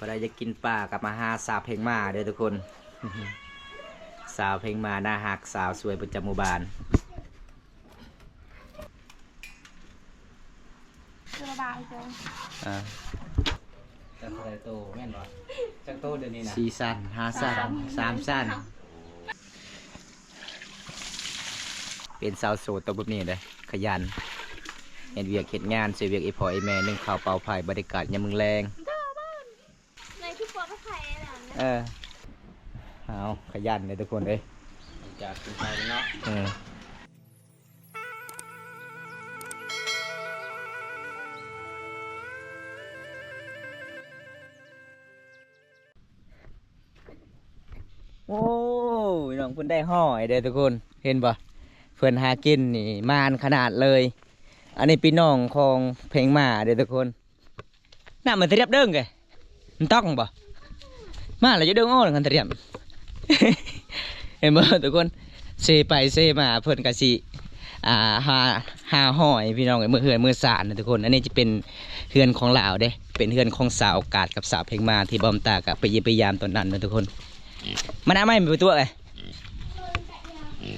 พอได้จะกินปลากับมาหาสาวเพลงมาเด้อทุกคน สาวเพลงมาหน้าหักสาวสวยประจำหมู่บ้านเจอบายเจอจักรโตแม่นบ่จักโตเดี๋ยวนี้นะ4 สั้น5 สั้น3 สั้นเป็นสาวโสดตัวแบบนี้เลยขยันเห็นเวียกเห็นงานช่วยเวียกอีพ่ออีแม่นึ่งข้าวเป่าไผ่บรรยากาศยามมึงแรงในทุกคนก็ใครอะไรเอาขยันเลยทุกคนเลยจากกินข้าวเนาะโอ้ยน้องเพิ่นได้ห่อยเด้อทุกคนเห็นปะเพิ่นหากินนี่มานขนาดเลยอันนี้พี่น้องของเพลงมาเด้อทุกคนน่ามันเรียบเด้งไงมันต้องปะมาแล้วจะเด้งอ้อกันเรียบ เห็นบ่ทุกคนเซไปเซมาเพิ่นกะสิหาห่อยพี่น้องเอ้ยมือเหือนมือสานนะทุกคนอันนี้จะเป็นเฮือนของลาวเด้เป็นเฮือนของสาวกาดกับสาวเพลงมาที่บอมตากะไปเยี่ยมพยายามตอนนั้นนะทุกคนมันเอาไหมมีตัวไง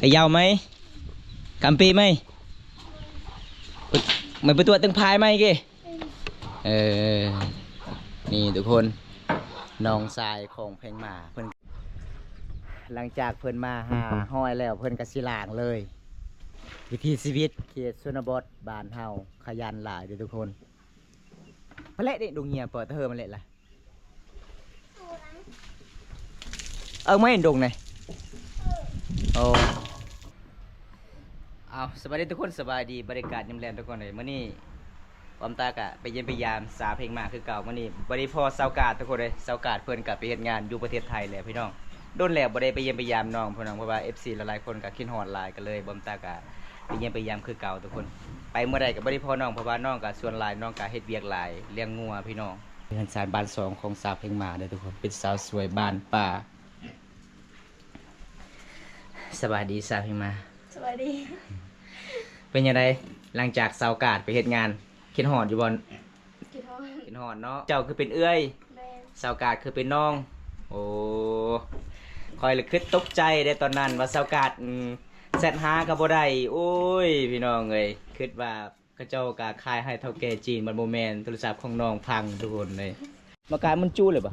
กระยาวไหมกำปีไหมมันเป็นตัวตึงพายไหมกี่นี่ทุกคนน้องทรายของเพลงมาเพิ่นหลังจากเพิ่นมาหาห้อยแล้วเพิ่นกระสิลางเลยวิถีชีวิตเขตชนบทบ้านเฮาขยันหลายทุกคนพระเละดิดงเงียเปิดเธอมันเละละไม่เห็นดงเลยโอ้เอาสบายดีทุกคนสบายดีบรรยากาศยามแลงทุกคนเลยมื้อนี้อมตากะไปเยี่ยมพยายามสาเพลงมาคือเก่ามื้อนี้บ่ได้พอสาวกาดทุกคนเลยสาวกาดเพิ่นกะไปเฮ็ดงานอยู่ประเทศไทยแหละพี่น้องโดนแล้วบ่ได้ไปเยี่ยมพยายามน้องพี่น้องเพราะว่า FC หลายๆคนก็คิดฮอดหลายกันเลยบ่มตากะไปเยี่ยมพยายามคือเก่าทุกคนไปเมื่อใดก็บ่ได้พอน้องเพราะว่าน้องก็ส่วนหลายน้องก็เฮ็ดเวียกหลายเลี้ยงงัวพี่น้องเป็นสารบ้าน2ของสาวเพลงมาเด้อทุกคนเป็นสาวสวยบ้านป่าสบายดีสาวเพลงมาสวัสดีเป็นยังไงหลังจากสาวกาดไปเฮ็ดงานคิดฮอดอยู่บ่กินฮอดเนาะเจ้าคือเป็นเอื้อยสาวกาดคือเป็นน้องโอ้คอยเลยคิดตกใจได้ตอนนั้นว่าสาวกาดแซดหากับบ่ได้โอ้ยพี่น้องเอ้ยคิดว่าเขาเจ้ากะขายให้เฒ่าแก่จีนมันบ่แม่นโทรศัพท์ของน้องพังทุกคนเลยมากายมันจู้เลยบ่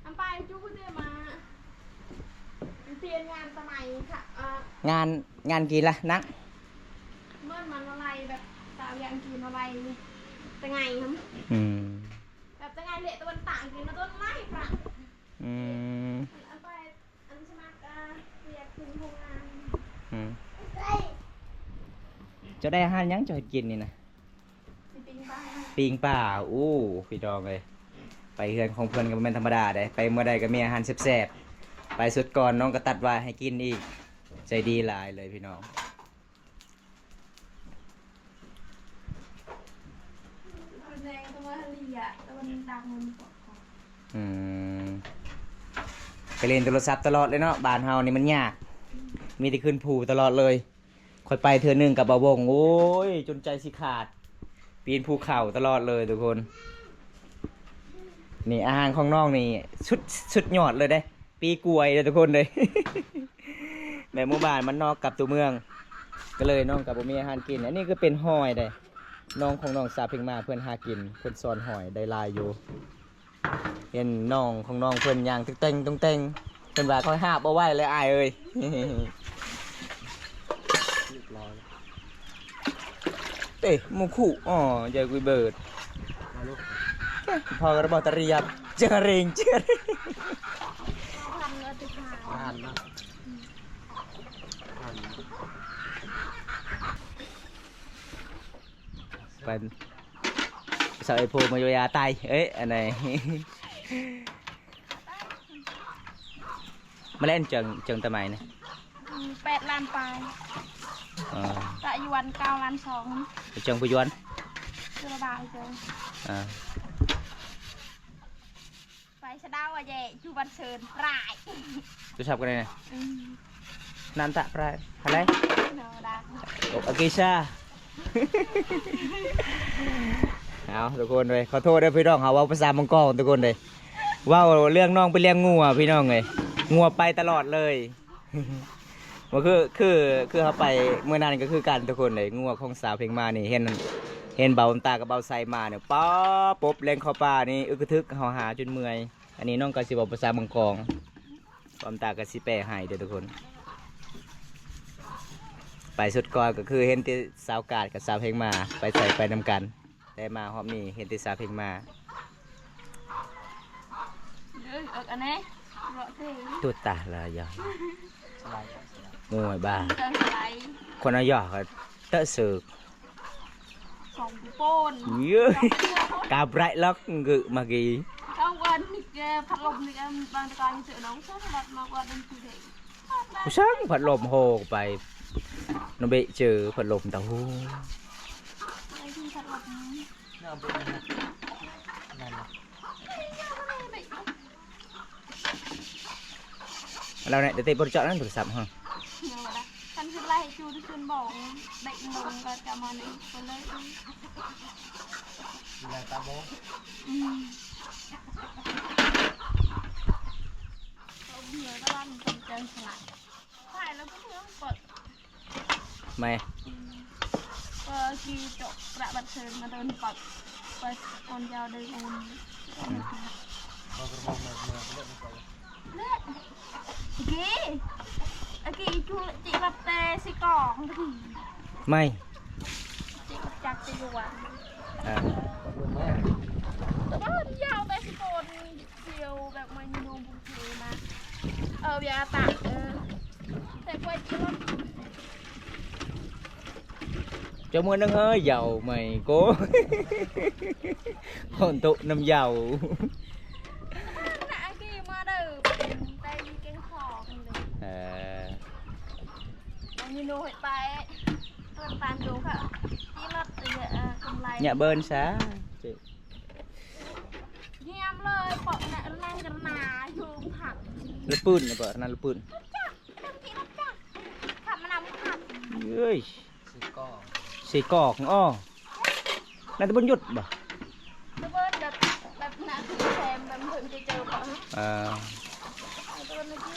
อันไปจู้เนี่ยมาเรียนงานสมัยค่ะงานกี่ละนักเมื่อมันอะไรแบบสาวยังกินอะไรแต่ไงครับแบบแต่ไงเละตัวต่างกินมาต้นไม้ปะอันไปอันสมัครเรียนคุณโรงงานจะได้อาหารยังจะให้กินนี่นะปิงป่าอู้พี่ดองเลยไปเฮือนของเพื่อนก็เป็นธรรมดาได้ไปเมื่อใดก็มีอาหารแซ่บๆไปสุดก่อนน้องก็ตัดว่าให้กินอีกใจดีหลายเลยพี่น้องไปเล่นโทรศัพท์ตลอดเลยเนาะบ้านเฮานี่มันยากมีแต่ขึ้นผูตลอดเลยค่อยไปเทื่อนึงกับบ่าวงโอ้ยจนใจสิขาดปีนภูเขาตลอดเลยทุกคนนี่อาหารของน้องนี่ชุดยอดเลยได้ปีกล้วยเลยทุกคนเลย แม่หมู่บ้านมันนอกกับตัวเมืองก็เลยน้องกับบ่มีอาหารกินอันนี้ก็เป็นหอยได้น้องของน้องสาวเพิ่งมาเพื่อนหากินเพื่อนสอนหอยได้ลายอยู่เห็นน้องของน้องเพื่อนย่างตึกเต็งตรงเต็งเพื่อนว่าเขาหาบเอาไว้เลยอายเอ้ยเต้มูคู่อ๋อใหญ่กุยเบิร์ดพอกระบอกตะเรียบเจอเริงเจอเป็นสาวไอโฟมาโยยาไตเอ้ยอันไหนมาเล่นจังทำไมเนี่ย8 ล้านปลายจะยวน9 ล้าน 2จังพยวนเจอบายเจอไปชะดาวแย่จูบันเชิญปลายจะชอบกันเลยนันตะปลายอะไรโอเคชา เอาทุกคนเลยขอโทษด้วยพี่น้องเขาว่าภาษามังกรทุกคนเลยว่าเรื่องน้องไปเลี้ยงงัวพี่น้องเลยงัวไปตลอดเลย มันคือเขาไปเมื่อนั้นก็คือกันทุกคนเลยงัวของสาวเพลงมานี่เห็นเบาตากับเบาไซมาเนี่ยป๊อปุ๊บเล่นเข้าป่านี่อึกกระทึกเขาหาจนเมื่อยอันนี้น้องก็สิบอกภาษามังกรเบาตากับสิแปลให้เด้อทุกคนไปสุดก่อนก็คือเห็นที่สาวกาดกับสาวเพลงมาไปใส่ไปนำกันแต่มาหอบนี่เห็นที่สาวเพลงมาอันนี้รอเท่ ตัวตาละยองูไอ้บ้า เติมไหล คนเอาหยอกก็เตอะสึก ของโป้น เยอะกาบไรล็อกกึมากี ต้องวันนี่แกพัดลมนี่แกบางตะการเสือน้องชอบรับมาวันนั้นคือเด็ก ผู้ช่างผัดลมโหกไปน้องเบะเจอผัดลมเต้าหู้ ไอ้ที่พัดลม เราเนี่ยเดี๋ยวเตะบอลเจาะนั่นโทรศัพท์ฮะ เดี๋ยวนะฉันคือไล่จูที่ฉันบอกเด็กลงก็จะมาในคนเลยเราเบื่อตะวันจนเจนสลายใช่แล้วก็เพื่อนเปิด ไม่ ก็คือจบกระบัดเชิญมาเดินปัดไปคนยาวเดินอุ่นเละกี้จูจิกับเตสิกองที ไม่ จิกับจักรจิวัน อ่า แต่ว่ามันยาวไปสิโกนเดียวแบบมันยูบุกเทมาเบียร์ตากแต่กล้วยจิรถ เจ้ามือนึงเฮ้ยเหยาไม่โก้ คนตุน้ำเหยา น่ะกี้มาเด้อไปเก่งขอกันเลย มันยูโนเหตุไปต้นตาลดูค่ะจิรถกำไร อย่าเบิร์นซะ เยี่ยมเลยปอกแหน่แรงกันหนาอยู่ผัก ลูกปืนนะเปล่านั่นลูกปืน จ้ะเต็มที่แล้วจ้ะขับมานำผัก เฮ้ยสีกอกอ้อนั่นตะบนหยุดบ่ ตะเบิร์ดแบบหนาคือแซมแบบเพิ่งจะเจอปะฮะ อ่า ตะเบิร์ดเมื่อกี้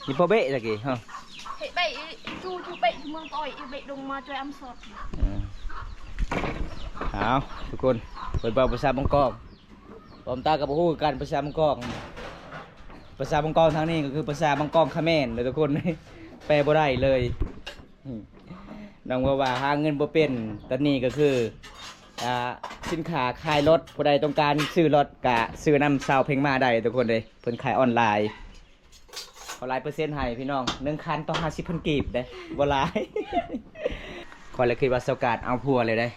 นี่พอเบะตะกี้ฮะ เฮ้ยใบจูใบเมืองต่อยใบดงมาช่วยอำสด เอาทุกคนเปิดเบาภาษาบังกอกผมตากับผู้กันภาษาบังกอกภาษาบังกอกทางนี้ก็คือภาษาบังกอกเขมรเลยทุกคน แปลบ่ได้เลยน้องว่าหาเงินบ่เป็นตอนนี้ก็คือสินค้าขายรถผู้ใดต้องการซื้อรถกะซื้อนำซาวเพลงมาได้ทุกคนเลยเพิ่นขายออนไลน์ขอหลายเปอร์เซ็นต์ให้พี่น้อง1 คันต้อง50,000กีบเด้บ่หลาย ขอเลยคิดว่าสกาดเอาพัวเลยได้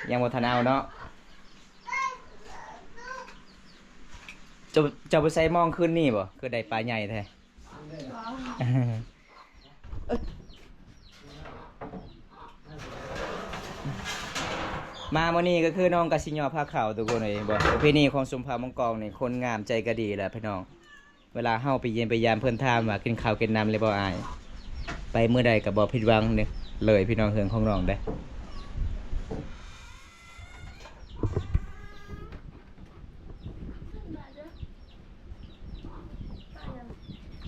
ยังบ่ทันเอาเนาะจะไปใส่มองขึ้นนี่บ่คือได้ปลาใหญ่แท้มามื้อนี้ก็คือน้องกสิญญอผ้าขาวทุกคนเลยบ่ประเพณีของสมภารมังกรนี่คนงามใจก็ดีแหละพี่น้องเวลาเฮาไปเยี่ยมไปยามเพิ่นถามว่ากินข้าวกินน้ำเลยบ่อายไปมื้อใดก็บ่ผิดหวังเด้เลยพี่น้องเฮืองของน้องได้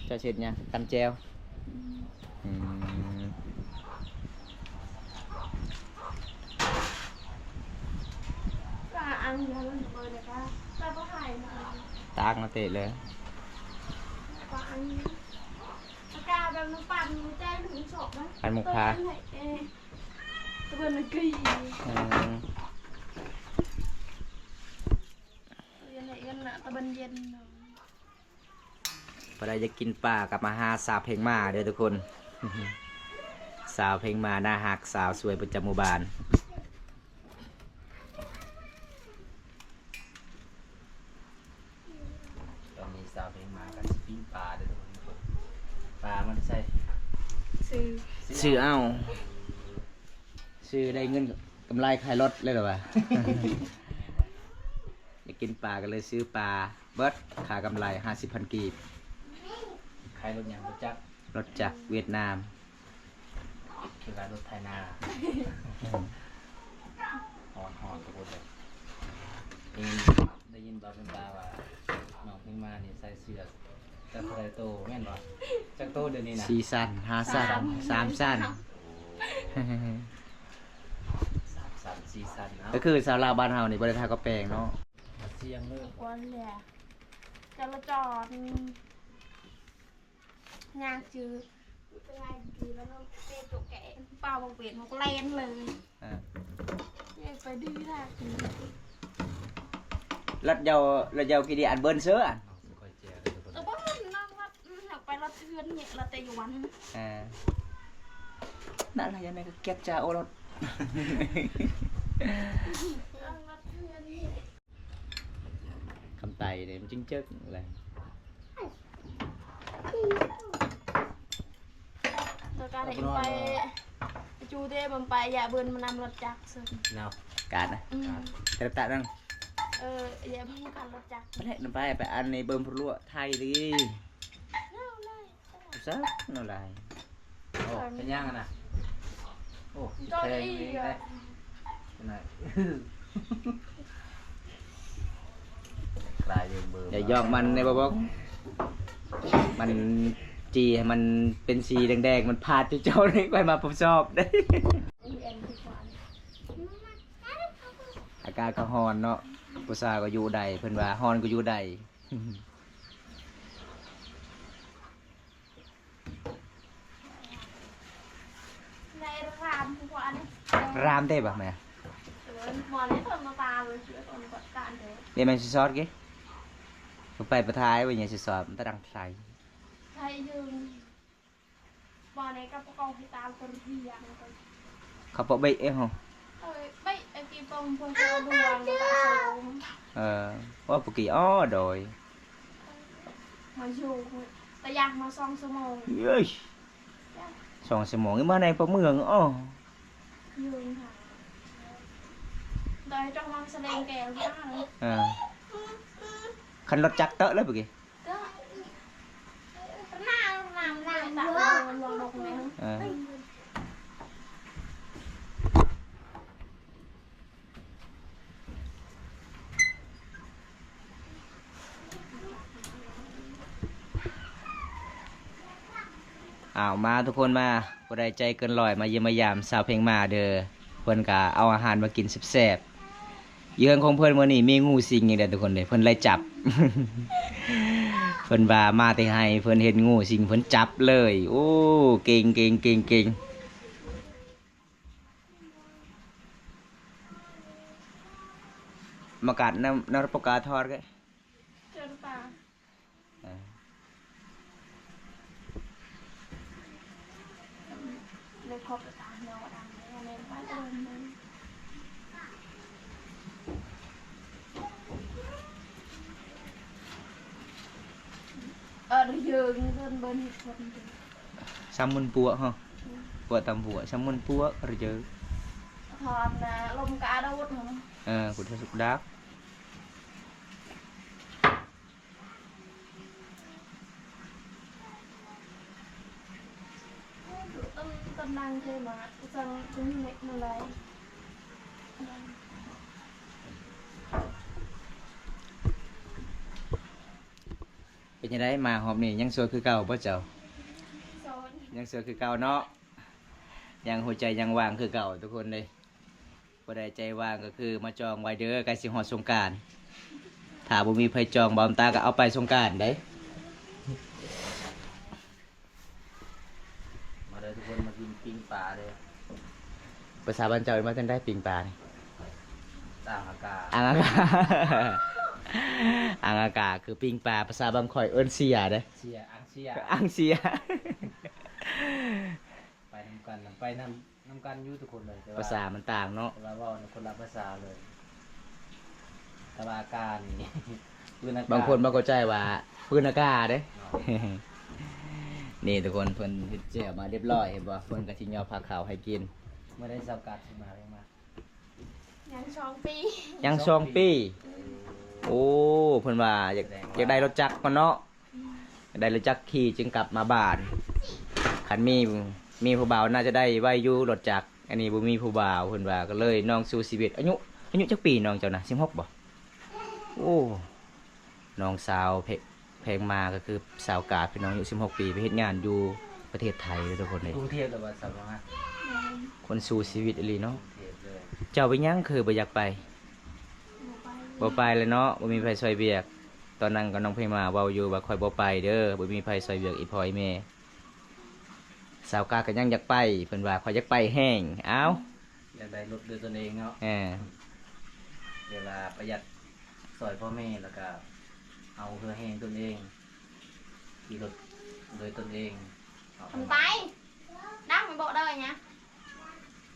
จะเสร็จยังตำแจวปลาอังเดียวมันเบิร์ดเลยปลาปลาไข่มา ตากมาเตะเลย ปลาอังปลากาแบบน้ำปั่นแจ้งถึงศพนะ ปันมุกพา ตะเบิร์ดมันกรีเย็นเย็นนะตะเบิร์ดเย็น พอได้จะกินปลากับมาหาสาวเพลงมาเด้อทุกคน สาวเพลงมาหน้าหักสาวสวยประจำหมู่บ้านตอนนี้สาวเพลงมากันปิ้งปลาเด้อทุกคนปลามันใส่ ซื้อเอาซื้อได้เงินกำไรขายรถเลยหรอวะ อยากกินปลากันเลยซื้อปลาเบิร์ดขากำไร50,000 กีบขายรถอย่างรถจักรถจากเวียดนามคือการรถไทยนา หอนทุกคนเลยได้ยินบาเป็นตาว่าน้องเพิ่งมาเนี่ยใส่เสื้อจักรไรโตแม่นบ่จักโตเดี๋ยวนี้นะ 4 สั้น5สั้น3สั้น 3 4สั้นเอา ก็คือสาวลาวบ้านเฮานี่บ่ได้ทาก็แปลงเนาะ เสียงเลย วันแหละจะละจอดงานจือเป็นไงจือแล้วเราเตะตัวแกะเปล่าบางเปลี่ยนมันก็เล่นเลย อ่า ไปดื้อท่าจือ lật dầu cái đi ăn bơn sữa à เอาค่อยแจกเลยทุกคน แต่ว่ามันนั่งรัดหักไปรัดเทือนเนี่ยรัดแต่อยู่วัน àนั่นอะไรยังไงก็เก็บจ่าโอรส นั่งรัดเทือนนี่ คำไต่เนี่ยมันจึงจึ๊กอะไร ตัวการเด็กไปจูเด้มันไปอย่าเบิร์นมันนำรถจักรซึ่ง เนาะ การนะแต่tạ năng อย่าเพิ่งการรถจักร ไม่ได้nóไปăn này bơm phun lụa thay đi น่าเลย sao nó lại โอ้เป็นยังอะนะโอ้ จอด เพลง อี นี้ ก ได้ อ่ะ เป็นไงกลายเป็นเบอร์ อย่ายอกมันในบ่บอกมันจีให้มันเป็นสีแดงๆมันพาดที่เจ้านี่ไปมาผมชอบได้ อากาศก็ฮ้อนเนาะผู้สาวก็อยู่ใดเพิ่นว่าฮ้อนก็อยู่ใด ในรามทุกวัน รามได้ป่ะแม่ หมอเนี่ยทนมาตาเลยเชื่อตนกดการเถอะ เดี๋ยวมันสิซอสกี่ผมไปประท้ายว่าอย่างสิซอสมันตะดังไทย ใครยืนหมอเนี่ยกับประกอบให้ตามคนเพียง เขาปะเบะเอ้ยฮะ ไม่ไอ้ปีปงเพื่อจะดวงตาโซ ว่าปกีอ้อโดย มาอยู่แต่อยากมาซองสมอง เอ้ยสองสมองมาในประเมืองอ้อ ยืนค่ะโดยจ้องมันแสดงแก่มากเลย คันรถจักรเตอะเลยปกี ก็หน้าหน้าหน้าตาลงลงเลย อ้าวมาทุกคนมาบ่ได้ใจเกินร้อยมาเยี่ยมมายามสาวเพลงมาเด้อเพิ่นก็เอาอาหารมากินแซ่บๆเยือนของเพิ่นมื้อนี้มีงูสิงอย่างเดียวทุกคนเลยเพิ่นไล่จับ เพิ่นว่ามาแต่ให้เพิ่นเห็นงูสิงเพิ่นจับเลยโอ้เก่งเก่งเก่งเก่งมากัดน้ำปกาทอดก็ เจอป่าเลยครบตาเนาะดังเลยในบ้านเดิมเลยยืนเดินเบิ้ลคน ซ้ำมันปัวฮะปัวตำปัวซ้ำมันปัวหรือเจอ ถอนนะลมกาดาวุฒเหรอ กุศลสุขดัก ต้นดังเทมาจังจุ้งเล็กมาเลย เป็นยังไงมาหอบนี่ยังสวยคือเก่าป่ะเจ้า โซน ยังสวยคือเก่าเนาะยังหัวใจยังว่างคือเก่าทุกคนเลยบ่ได้ใจว่างก็คือมาจองไว้เด้อใกล้สิฮอดสงกรานต์ถ้าบ่มีไผจองบอมตาก็เอาไปสงกรานต์ได้ มาเลยทุกคนมากินปิ้งปลาเลย ภาษาบ้านเจ้ามาจังได้ปิงปลานี่ ต่างอากาศ อ่างอากาศ อ่างอากาศคือปิงปลาภาษาบางข่อยเอิ้นเสียเด้อ เชียอังเชีย อ่างเสีย ไปนำกันอยู่ทุกคนเลยแต่ ภาษามันต่างเนาะ แต่ว่าเว้าในคนละภาษาเลยแต่ว่าอากาศนี่ ปืนอากาศ บางคนบ่เข้าใจว่าปืนอากาศเด้ นี่ทุกคนเพิ่นเฮ็ดแจ่วมาเรียบร้อยเห็นบ่เพิ่นก็สิยอผักขาวให้กิน เมื่อได้สับกัดขึ้นมาเลยมา ยัง2 ปี ยัง2 ปี โอ้เพิ่นว่าอยากได้รถจักรก่อนเนาะอยากได้รถจักรขี่จึงกลับมาบ้านคันมีผู้บ่าวน่าจะได้ไว้อยู่รถจักรอันนี้บ่มีผู้บ่าวเพิ่นว่าก็เลยน้องสู่ชีวิตอายุ อายุจักปีน้องเจ้านะ16บ่โอ้น้องสาวเพลงมาก็คือสาวกาดพี่น้องอายุ16ปีไปเฮ็ดงานอยู่ประเทศไทยเลยทุกคนเลย กรุงเทพหรือว่าสาวบ้าน คนสู้ชีวิตอีหลีเนาะ กรุงเทพเลย เจ้าไปยังคือบ่อยากไปบ่ไปเลยเนาะบ่มีไผช่วยเวียกตอนนั้นก็น้องเพลงมาเว้าอยู่ว่าค่อยบ่ไปเด้อบ่มีไผช่วยเวียกอีพ่ออีแม่สาวกาก็ยังอยากไปเพิ่นว่าข่อยอยากไปแห้งเอ้า อยากได้รถด้วยตนเองเนาะ เออ เวลาประหยัดซอยพ่อแม่แล้วก็เอาเพื่อแห้งตนเองขี่รถโดยตนเองเอา ทำไปดังไม่บอกได้ไง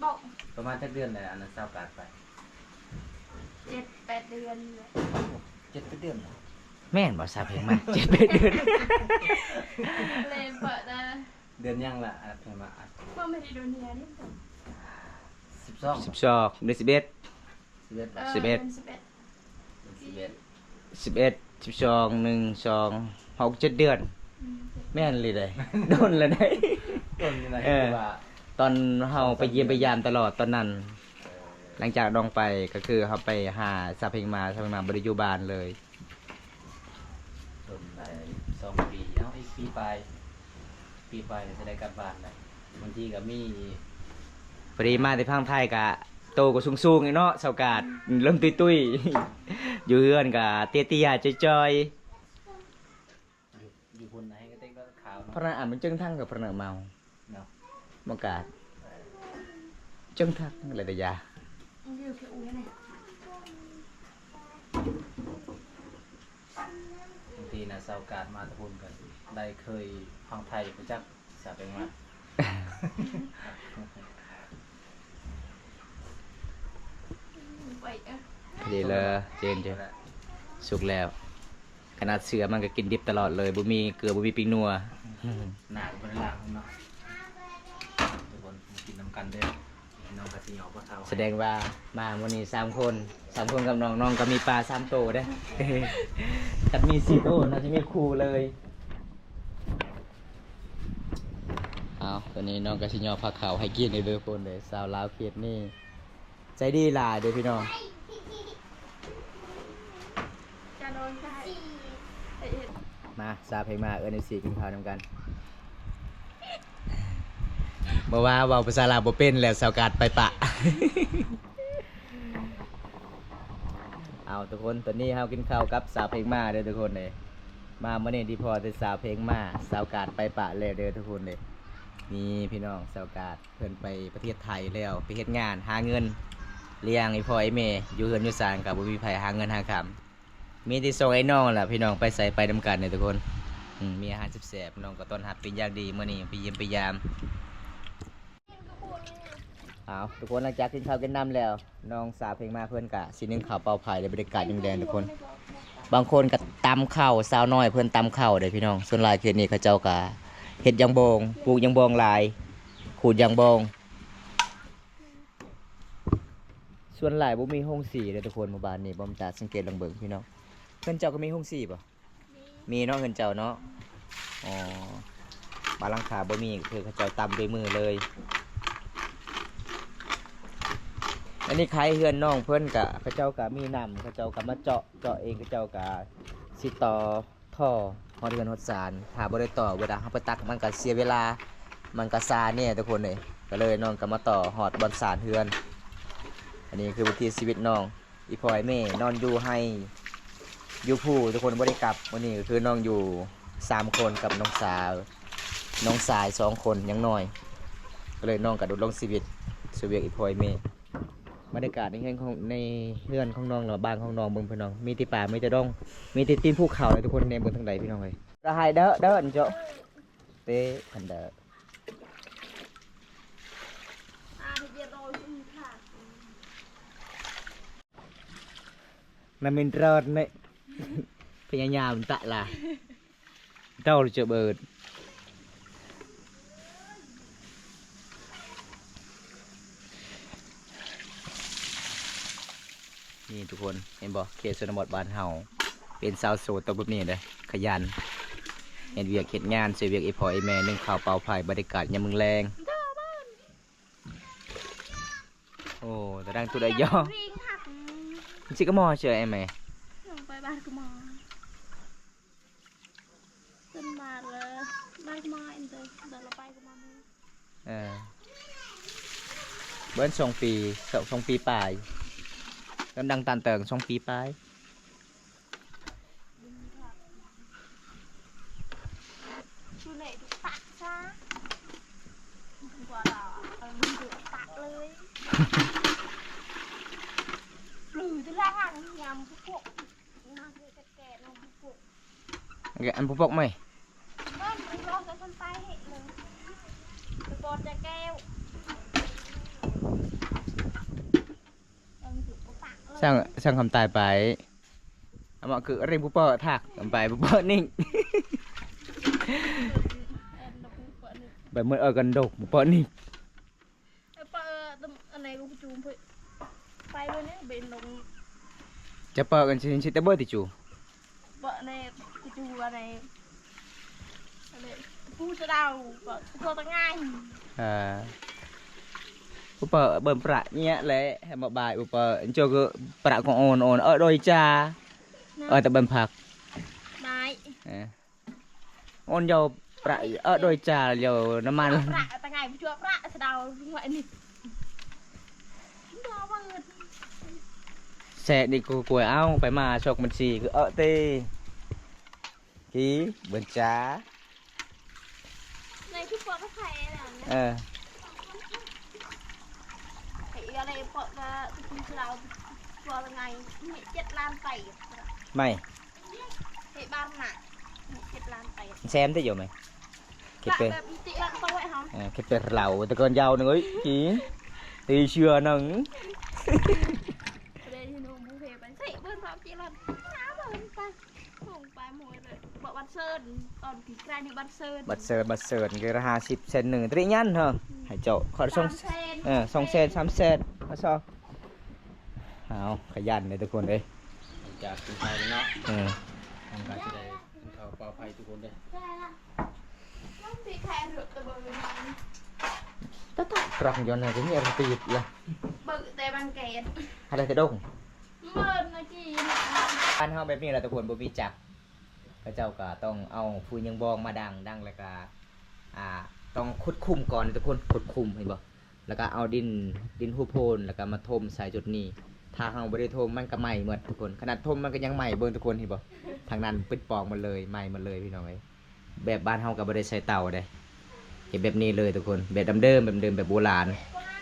บอก ประมาณจักเดือนเลยอันนั้นเศร้าการไป 7-8 เดือนเลย 7 เดือนเหรอ แม่นบ่สาวเพลงมา7-8เดือน เลยเปิดนะ เดือนยังล่ะอันเพลงมาอัด เมื่อไม่ได้โดนเนียนี่ 12 12เดือน11 11 11 เดือน 11 11 12 1 2 6 7 เดือน แม่นเลยได้โดนแล้วได้ ต้นยังไง เออ ว่า ตอนเฮาไปเยี่ยมไปยามตลอดตอนนั้น หลังจากน้องไปก็คือเฮาไปหาสาวเพลงมาบ่ได้อยู่บ้านเลย ต้นได้2 ปีเอ้าอีกปีปลายจะได้กลับบ้านได้บางทีก็มี พอดีมาที่พังไทยกะโตก็สูงๆเนาะสาวกาดเริ่มตุ้ยๆ อยู่เฮือนกะเตี้ยๆจอย อยู่คนไหนก็เต็กแล้วขาว ๆ เนาะ พระอ่านมันจึงทั้งกับพระเนเมา เนาะ มากาดจึงทักอะไรแต่ยา อยู่ที่อุ้ยเนี่ย บางทีนะเศร้าการมาตะพุนกันได้เคยฟังไทยไปจักสาเป็นมา ไปเออ พอดีเลยเจนเจสุกแล้ว ขนาดเสือมันก็กินดิบตลอดเลยบ่มีเกลือบ่มีปิ้งนัว หนาเป็นหลังเนาะทุกคนมากินน้ำกันเด้อน้องกะทิหอมปลาเทา แสดงว่ามาวันนี้3 คนกับน้องก็มีปลา3 โตเด้อ ถ้ามี4 โตน่าจะมีคู่เลยเอาตอนนี้น้องก็สิยอผักขาวให้กินเด้อคนเลยสาวลาวเขตนี่ใจดีหลายเด้อพี่น้อง จะโดนใคร มาซาเพลงมาเอิ้น4กินข้าวนำกันบ่ว่าเว้าภาษาลาวบ่เป็นแล้วสาวกาดไปปะ เอาทุกคนตอนนี้เฮากินข้าวกับสาวเพลงมาเด้อทุกคนเลยมามื้อนี้ที่พอแต่สาวเพลงมาสาวกาดไปปะแล้วเด้อทุกคนเลยนี่พี่น้องสาวกาดเพิ่นไปประเทศไทยแล้วไปเฮ็ดงานหาเงินเลี้ยงไอ้พ่อไอ้แม่อยู่เฮือนอยู่ศาลก็บ่มีไผหาเงินหาค่ำมีที่ส่งไอ้น้องล่ะพี่น้องไปใส่ไปนำกันเนี่ยทุกคนมีอาหารแซ่บๆน้องก็ต้อนรับเป็นอย่างดีมื้อนี้ไปเยี่ยมไปยามเอาทุกคนหลังจากกินข้าวกินน้ำแล้วน้องสาวเพลงมาเพิ่นกะสินึ่งข้าวเปล่าไผ่ในบรรยากาศยังแดงทุกคนบางคนก็ตำข้าวสาวน้อยเพิ่นตำข้าวเด้อพี่น้องส่วนหลายเขตนี้เขาเจ้ากะเฮ็ดยางบงปลูกยางบงหลายขูดยางบงส่วนหลายบ่มีห้องสีเด้อทุกคนหมู่บ้านนี้บ่มตาสังเกตลองเบิ่งพี่น้องเพิ่นเจ้าก็มีห้องสีบ่มีเนาะเพิ่นเจ้าเนาะอ๋อบานหลังคาบ่มีคือเขาเจ้าตำด้วยมือเลยอันนี้ใครเฮือนน้องเพิ่นกะเขาเจ้ากะมีน้ำเขาเจ้ากะมาเจาะเองเขาเจ้ากะสิต่อท่อฮอดเฮือนฮอดศาลถ้าบ่ได้ต่อเวลาเฮาไปตักมันก็เสียเวลามันก็ซาเนี่ยทุกคนเลยก็เลยน้องก็มาต่อฮอดบอนศาลเฮือนอันนี้คือวิถีชีวิตน้องอีพ่อไอ้แม่นอนอยู่ให้อยู่ผู้ทุกคนบ่ได้กลับวันนี้ก็คือน้องอยู่3 คนกับน้องสาวน้องสาย2 คนยังน้อยก็เลยน้องก็ดำรงชีวิตชีวิตอีพ่อไอ้แม่บรรยากาศในเฮือนของน้องหรือบ้านของน้องเบิ่งพี่น้องมีแต่ป่ามีแต่ดงมีแต่ตีนภูเขาเลยทุกคนในเบิ่งทางใดพี่น้องเอ้ยระหายเด้ออันเจ้าเต้คันเด้อ ที่เดียวโดนค่ะ มันเป็นรอดไหม พยายามตะล่ะเต้าจะเบิดนี่ทุกคนเห็นบ่เขตชนบทบ้านเฮาเป็นสาวโสดตัวแบบนี้เลยขยันเห็นเวียกเห็นงานเสียเวียกไอ้พ่อไอ้แม่นึ่งข้าวเปล่าไผ่บรรยากาศยามมึงแรงโอ้แต่ดังตัวใดย่อ วิ่งหัก chị có mò chờ em mày ลงไปบ้านก็มองขึ้นมาเลยบ้านก็มองเองเดินเราไปก็มอง bữa xong pi bài em đang tàn tường xong pi bài ดูไหนดูตักซะกว่าเราดูตักเลยหรือจะล่างยำพวกน่าจะแก่นมพวก ăn bốc bốc mày บ้านมันรอกันคนตายเหตุเลยตะกอนจะแก้วsang hầm tài bài mọi cứ riêng búp bơ thạc hầm bài búp bơ ninh bởi mới ở gần đục búp bơ ninh อันไหนกูจูมไปเลยเนี่ยเป็นลง จะเปิดกันชินชิตเบอร์ติจู เบาะในกูจูอะไรผู้จะเดาเบาะตัวตั้งง่าย búp bơ bơm prạ nhẹ lẽ hay một bài búp bơ cho cái prạ còn ồn ở đôi cha ở tại bơm phạc นาย ồn dầu prạ ở đôi cha dầu nó man พระตั้งง่ายผู้ช่วยพระจะเดาหัวนี่รอว่าเงิน xe đi cùi áo phải mà chọc mình xì cứ ở tê ký bên trá ในที่ปอก็ใครอะไรเนี่ย ờ ไอ้อะไรปอก็ผู้ช่วยเราปอยังไงมี7 ล้านไป mày ไอ้บ้านน่ะมี7 ล้านไป xem thế rồi mày พระแบบติละตัวไอ้เขา cáiเป็ดlẩu tao con dao nữa ký thì chưa nâng เดี๋ยวที่นู้นบุฟเฟ่ไปสิเบิ้ลพร้อมจีรันน้าเบิ้ลไปส่งไปหมวยเลยบอกบันเซิร์นตอนผีใกล้ในบันเซิร์น bật sờn cái ra 50 cent nừng tरी nhăn hả hãy chậu khỏi xong xong sen 3 sen có sao hào khả dàn này tụi con đây จากกินข้าวแล้วเนาะ ừ. ทำการแสดงกินข้าวปลอดภัยทุกคนเด้อ ใช่ละต้องตีแค่เรือตะเบิร์น tất cả rộng cho này cái nhiều tiệt là เบิร์แต่บันเกต hay là cái đông เบิร์นนะจีนะ บ้านเฮาแบบนี้แหละทุกคนบ่มีจักรพระเจ้าก็ต้องเอาฟูยังบองมาดังแล้วก็ต้องขุดคุมก่อนทุกคนขุดคุมเห็นบ่แล้วก็เอาดินหูโพนแล้วก็มาถมใส่จุดนี้ถ้าเฮาบ่ได้ถมมันก็ไหม้หมดทุกคนขนาดถมมันก็ยังไหม้เบิ่งทุกคนเห็นบ่ทางนั้นปิดปองมันเลยไหม้หมดเลยพี่น้องเอ้ยแบบบ้านเฮาก็บ่ได้ใช้เตาเด้เฮ็ดแบบนี้เลยทุกคนแบบเดิมแบบโบราณ ว้า